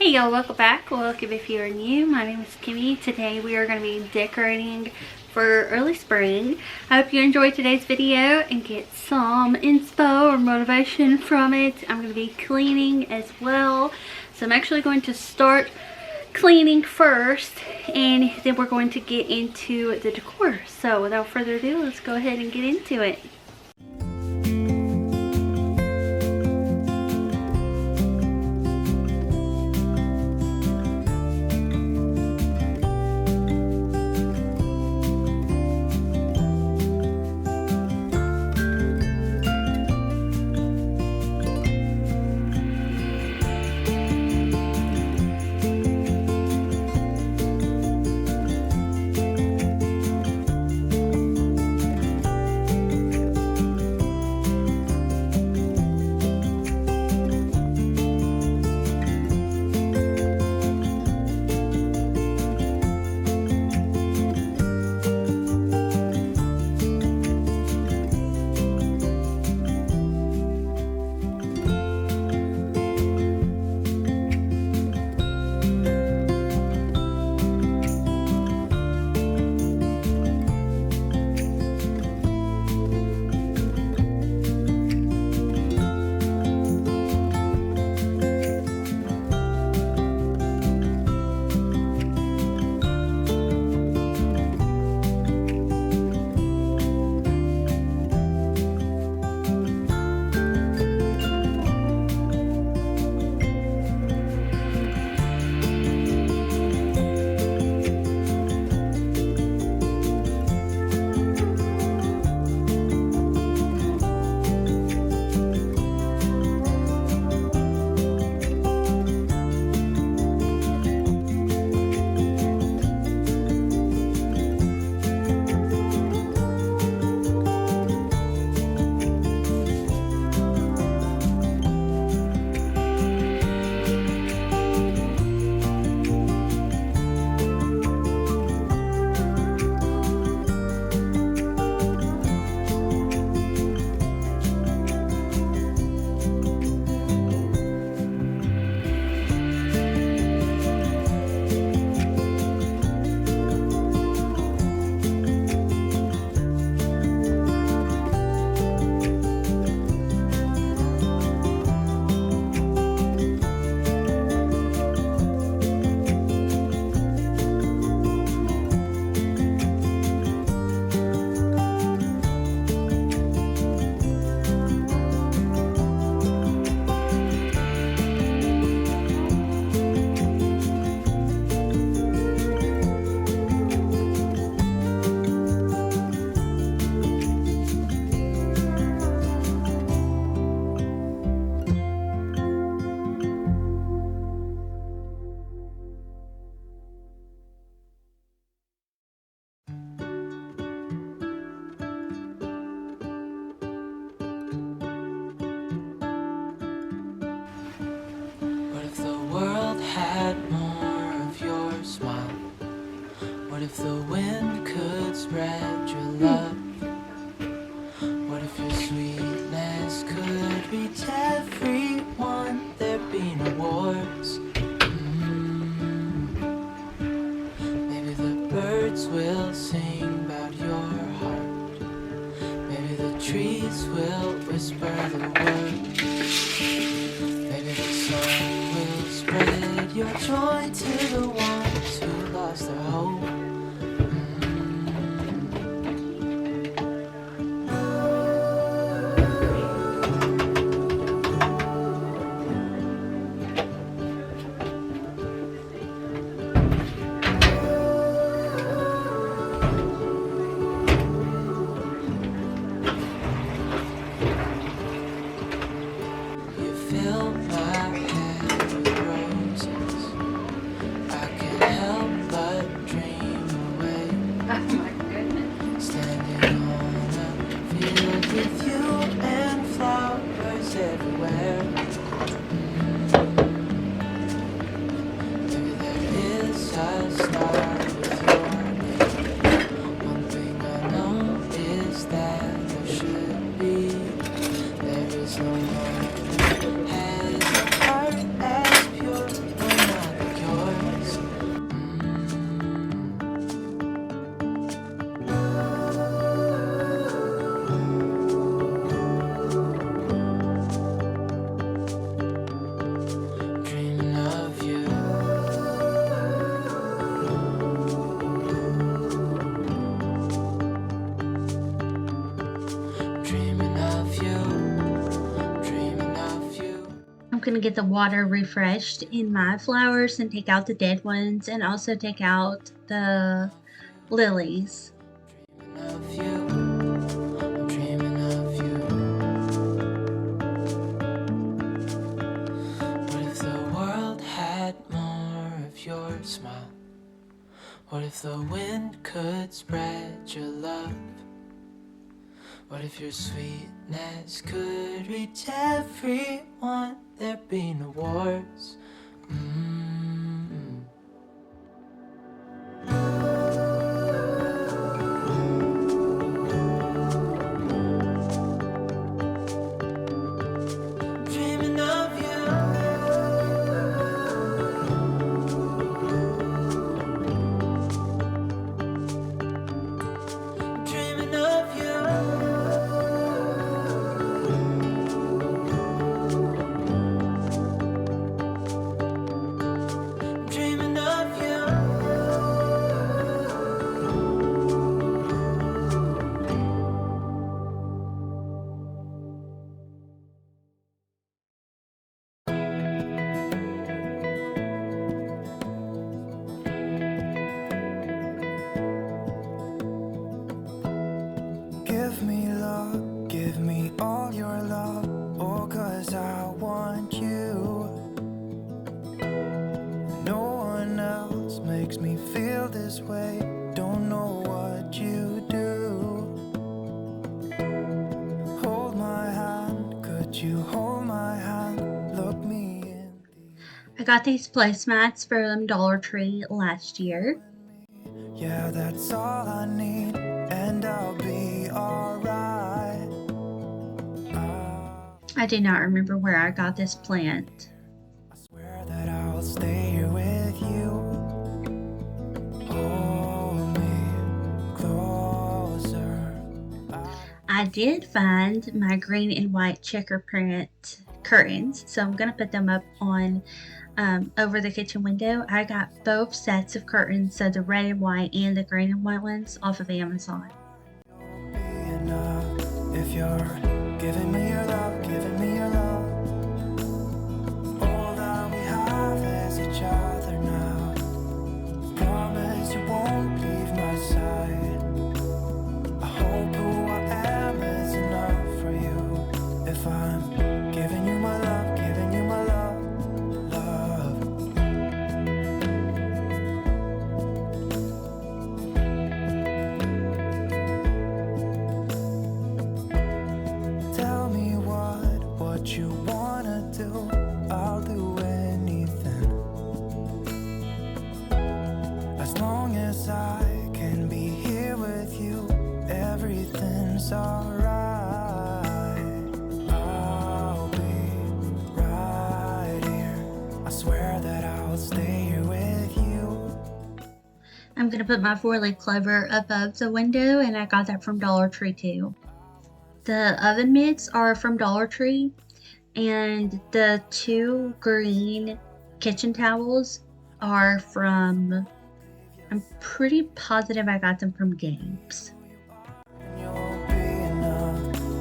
Hey y'all, welcome back. Welcome if you are new. My name is Kimmy. Today we are going to be decorating for early spring. I hope you enjoyed today's video and get some inspo or motivation from it. I'm going to be cleaning as well. So I'm actually going to start cleaning first and then we're going to get into the decor. So without further ado, let's go ahead and get into it. What if the wind could spread your love? What if your sweetness could reach everyone? There'd be no wars. Maybe the birds will sing about your heart. Maybe the trees will whisper the word. Maybe the sun will spread your joy to the ones who lost their hope. Fill my head with roses. I can't help but dream. gonna get the water refreshed in my flowers and take out the dead ones, and also take out the lilies. Of you, I'm dreaming of you. What if the world had more of your smile? What if the wind could spread your love? What if your sweetness could reach everyone? There'd be no wars. Dreaming of you. Dreaming of you. Dreaming of you. Give me love, give me all your love, oh, 'cause I want you. No one else makes me feel this way, don't know what you do. Hold my hand, could you hold my hand, look me in I got these placemats from Dollar Tree last year. yeah, that's all I need, and I'll be alright. I do not remember where I got this plant. I swear that I'll stay here with you. Hold me closer. I did find my green and white checker print curtains, so I'm going to put them up on over the kitchen window. I got both sets of curtains, so the red and white and the green and white ones, off of Amazon. You'll be enough if you're giving me your love, giving me your love. All that we have is each other now. Promise you won't leave my side. I hope who I am is enough for you. If I'm giving you my love, giving you my love, love. Tell me what you wanna do. I'll do anything. As long as I can be here with you, everything's alright. I'll be right here. I swear that I'll stay here with you. I'm going to put my 4-leaf clover above the window, and I got that from Dollar Tree too. The oven mitts are from Dollar Tree, and the 2 green kitchen towels are from, I'm pretty positive I got them from Games. And you'll be enough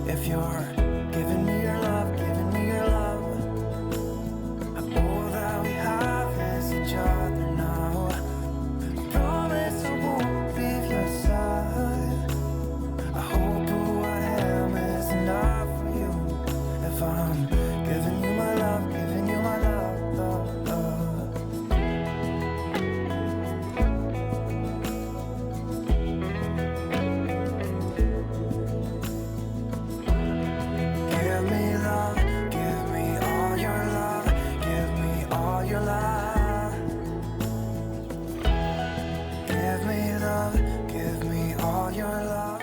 if you're giving me your love, giving me your love. All that we have is each other now. I promise I won't leave your side. I hope who I am is enough for you. If I'm giving you my love, giving you my love, love, love. Give me love, give me all your love, give me all your love. Give me love, give me all your love.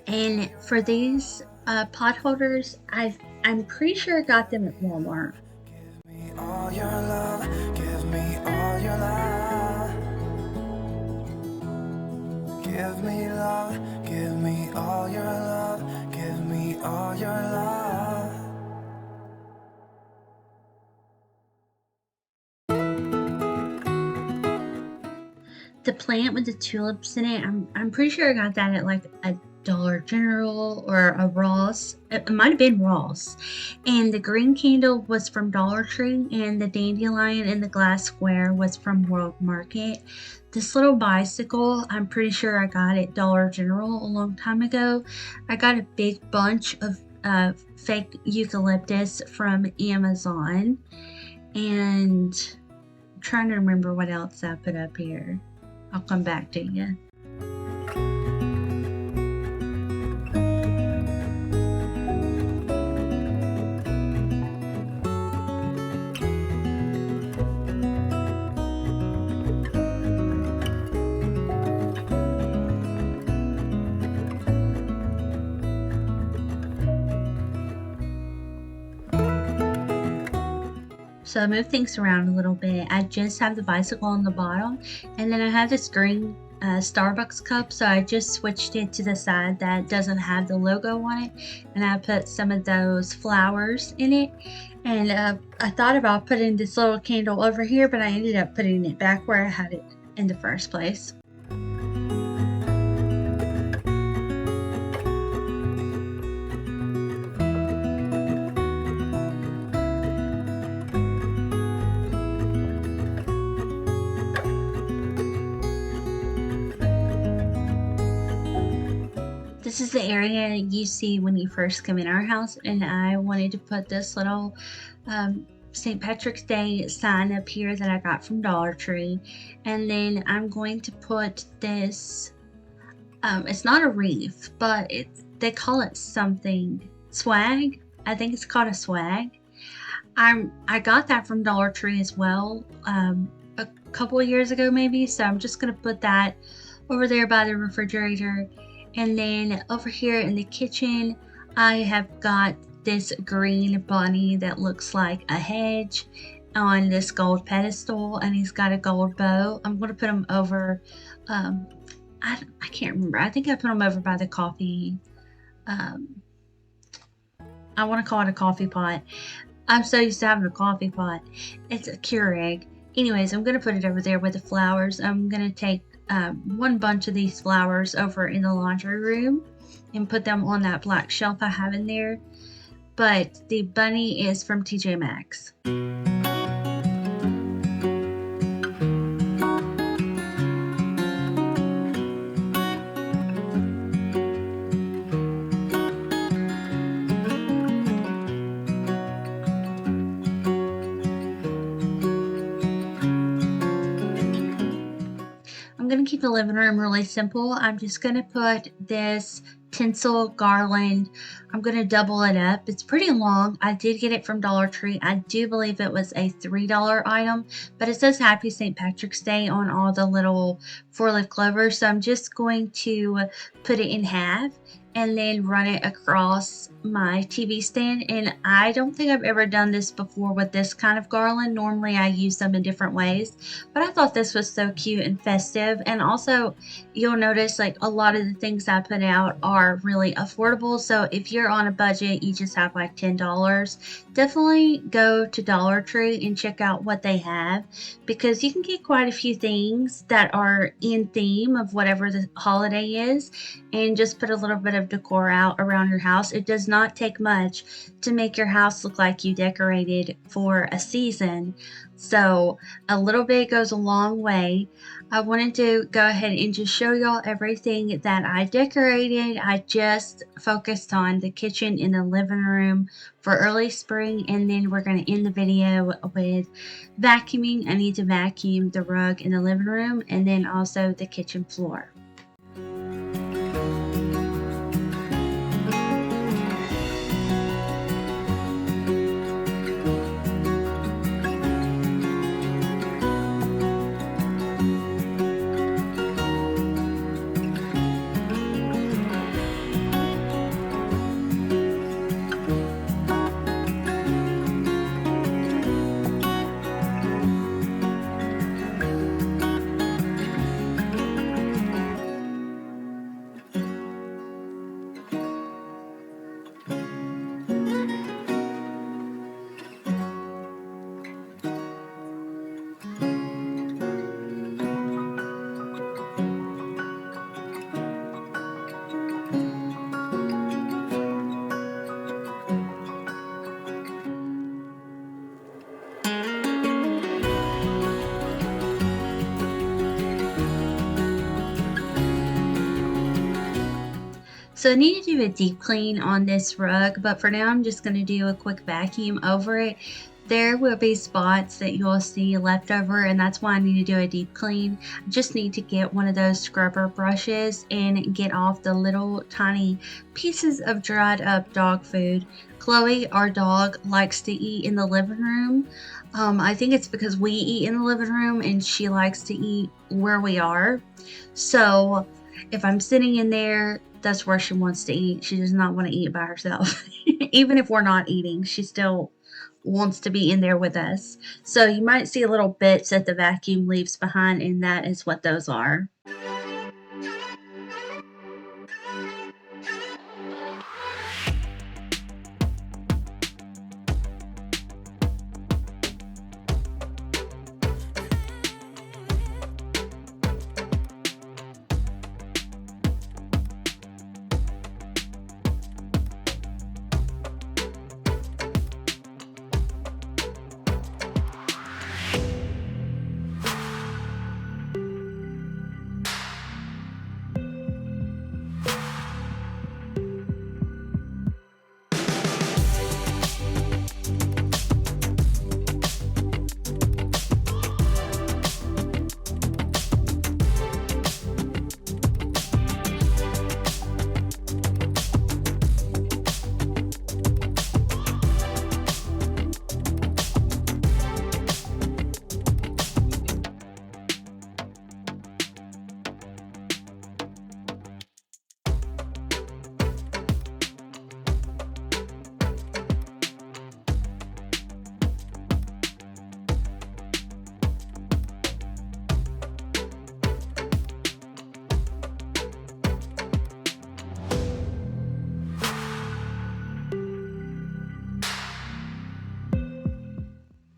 And for these pot holders, I'm pretty sure I got them at Walmart. Give me all your love, give me all your love. Give me love, give me all your love, give me all your love. The plant with the tulips in it, I'm pretty sure I got that at like a Dollar General or a Ross. It might have been Ross. And the green candle was from Dollar Tree, and the dandelion in the glass square was from World Market. This little bicycle, I'm pretty sure I got at Dollar General a long time ago. I got a big bunch of fake eucalyptus from Amazon. And I'm trying to remember what else I put up here. I'll come back to you. So I moved things around a little bit. I just have the bicycle on the bottom, and then I have this green Starbucks cup, so I just switched it to the side that doesn't have the logo on it, and I put some of those flowers in it. And I thought about putting this little candle over here, but I ended up putting it back where I had it in the first place. This is the area you see when you first come in our house, and I wanted to put this little St. Patrick's Day sign up here that I got from Dollar Tree. And then I'm going to put this, it's not a wreath, but they call it something, swag. I think it's called a swag. I got that from Dollar Tree as well a couple of years ago maybe, so I'm just going to put that over there by the refrigerator. And then over here in the kitchen, I have got this green bunny that looks like a hedge on this gold pedestal, and he's got a gold bow. I'm going to put him over, I can't remember. I think I put him over by the coffee. I want to call it a coffee pot. I'm so used to having a coffee pot. It's a Keurig. Anyways, I'm going to put it over there with the flowers. I'm going to take one bunch of these flowers over in the laundry room and put them on that black shelf I have in there. But the bunny is from TJ Maxx. I'm going to keep the living room really simple. I'm just going to put this tinsel garland. I'm going to double it up. It's pretty long. I did get it from Dollar Tree. I do believe it was a $3 item, but it says Happy St. Patrick's Day on all the little 4-leaf clovers. So I'm just going to put it in half and then run it across my TV stand. And I don't think I've ever done this before with this kind of garland. Normally I use them in different ways, but I thought this was so cute and festive. And also you'll notice like a lot of the things I put out are really affordable. So if you're on a budget, you just have like $10, definitely go to Dollar Tree and check out what they have, because you can get quite a few things that are in theme of whatever the holiday is, and just put a little bit of decor out around your house. It does not take much to make your house look like you decorated for a season. So a little bit goes a long way. I wanted to go ahead and just show y'all everything that I decorated. I just focused on the kitchen and the living room for early spring, and then we're going to end the video with vacuuming. I need to vacuum the rug in the living room and then also the kitchen floor. So I need to do a deep clean on this rug, but for now I'm just going to do a quick vacuum over it. There will be spots that you'll see left over, and that's why I need to do a deep clean. I just need to get one of those scrubber brushes and get off the little tiny pieces of dried up dog food. Chloe, our dog, likes to eat in the living room. I think it's because we eat in the living room and she likes to eat where we are. So if I'm sitting in there, that's where she wants to eat. She does not want to eat by herself. Even if we're not eating, she still wants to be in there with us. So you might see little bits that the vacuum leaves behind, and that is what those are.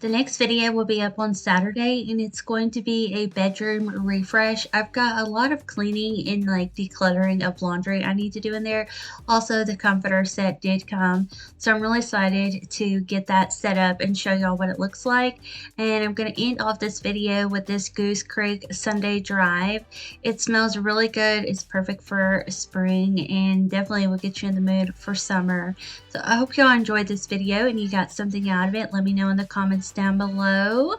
The next video will be up on Saturday, and it's going to be a bedroom refresh. I've got a lot of cleaning and like decluttering of laundry I need to do in there. Also, the comforter set did come, so I'm really excited to get that set up and show y'all what it looks like. And I'm going to end off this video with this Goose Creek Sunday Drive. It smells really good. It's perfect for spring and definitely will get you in the mood for summer. So I hope y'all enjoyed this video and you got something out of it. Let me know in the comments down below,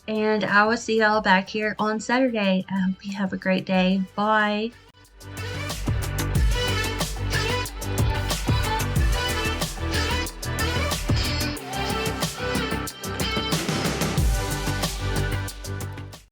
and I will see y'all back here on Saturday. I hope you have a great day. Bye.